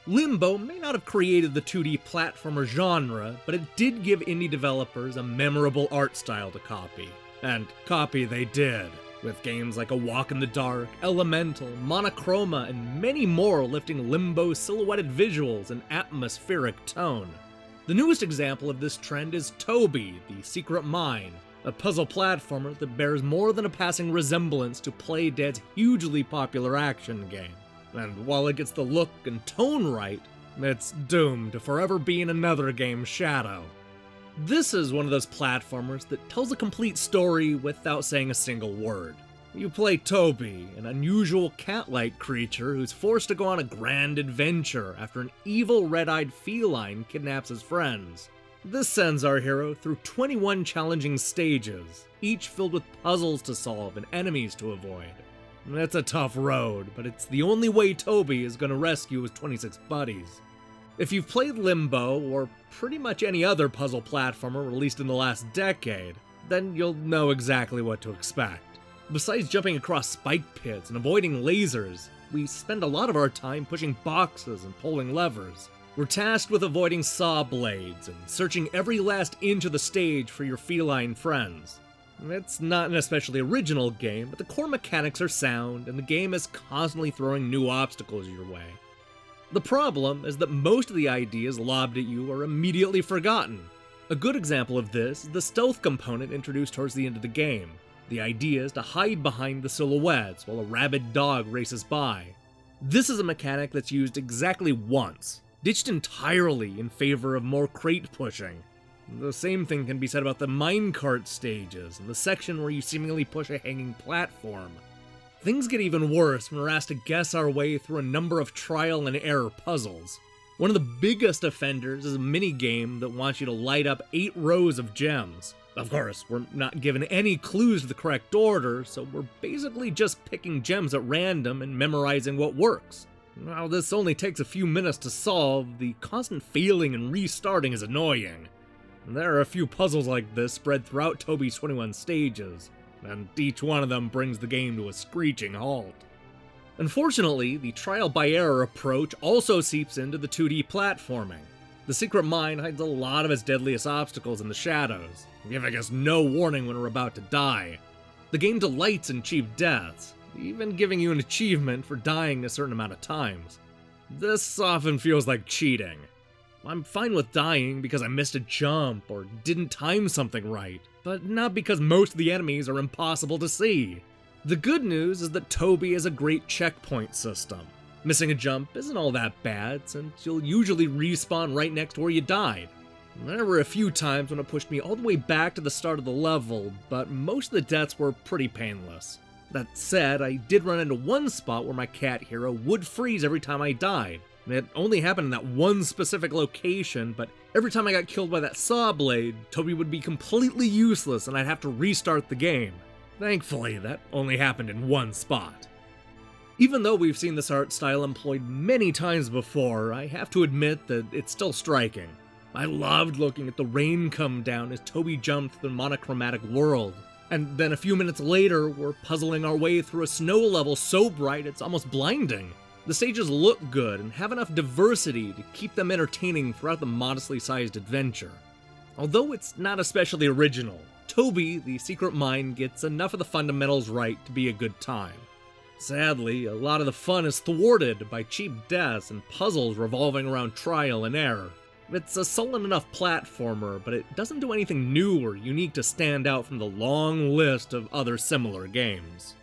Limbo may not have created the 2D platformer genre, but it did give indie developers a memorable art style to copy. And copy they did, with games like A Walk in the Dark, Elemental, Monochroma, and many more lifting Limbo's silhouetted visuals and atmospheric tone. The newest example of this trend is Toby, the Secret Mine, a puzzle platformer that bears more than a passing resemblance to Playdead's hugely popular action game. And while it gets the look and tone right, it's doomed to forever being another game's shadow. This is one of those platformers that tells a complete story without saying a single word. You play Toby, an unusual cat-like creature who's forced to go on a grand adventure after an evil red-eyed feline kidnaps his friends. This sends our hero through 21 challenging stages, each filled with puzzles to solve and enemies to avoid. It's a tough road, but it's the only way Toby is going to rescue his 26 buddies. If you've played Limbo, or pretty much any other puzzle platformer released in the last decade, then you'll know exactly what to expect. Besides jumping across spike pits and avoiding lasers, we spend a lot of our time pushing boxes and pulling levers. We're tasked with avoiding saw blades and searching every last inch of the stage for your feline friends. It's not an especially original game, but the core mechanics are sound, and the game is constantly throwing new obstacles your way. The problem is that most of the ideas lobbed at you are immediately forgotten. A good example of this is the stealth component introduced towards the end of the game. The idea is to hide behind the silhouettes while a rabid dog races by. This is a mechanic that's used exactly once, ditched entirely in favor of more crate pushing. The same thing can be said about the minecart stages and the section where you seemingly push a hanging platform. Things get even worse when we're asked to guess our way through a number of trial and error puzzles. One of the biggest offenders is a minigame that wants you to light up 8 rows of gems. Of course, we're not given any clues to the correct order, so we're basically just picking gems at random and memorizing what works. While this only takes a few minutes to solve, the constant failing and restarting is annoying. There are a few puzzles like this spread throughout Toby's 21 stages, and each one of them brings the game to a screeching halt. Unfortunately, the trial by error approach also seeps into the 2D platforming. The Secret Mine hides a lot of its deadliest obstacles in the shadows, giving us no warning when we're about to die. The game delights in cheap deaths, even giving you an achievement for dying a certain amount of times. This often feels like cheating. I'm fine with dying because I missed a jump or didn't time something right, but not because most of the enemies are impossible to see. The good news is that Toby has a great checkpoint system. Missing a jump isn't all that bad, since you'll usually respawn right next to where you died. There were a few times when it pushed me all the way back to the start of the level, but most of the deaths were pretty painless. That said, I did run into one spot where my cat hero would freeze every time I died. It only happened in that one specific location, but every time I got killed by that saw blade, Toby would be completely useless and I'd have to restart the game. Thankfully, that only happened in one spot. Even though we've seen this art style employed many times before, I have to admit that it's still striking. I loved looking at the rain come down as Toby jumped through the monochromatic world. And then a few minutes later, we're puzzling our way through a snow level so bright it's almost blinding. The stages look good and have enough diversity to keep them entertaining throughout the modestly sized adventure. Although it's not especially original, Toby, the Secret Mine, gets enough of the fundamentals right to be a good time. Sadly, a lot of the fun is thwarted by cheap deaths and puzzles revolving around trial and error. It's a solid enough platformer, but it doesn't do anything new or unique to stand out from the long list of other similar games.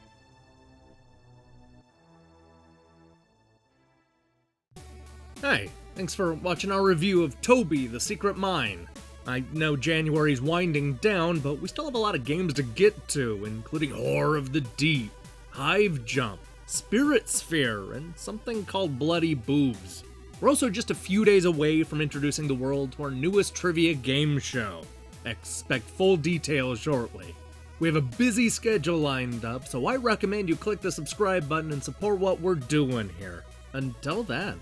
Hey, thanks for watching our review of Toby, the Secret Mine. I know January's winding down, but we still have a lot of games to get to, including Horror of the Deep, Hive Jump, Spirit Sphere, and something called Bloody Boobs. We're also just a few days away from introducing the world to our newest trivia game show. Expect full details shortly. We have a busy schedule lined up, so I recommend you click the subscribe button and support what we're doing here. Until then.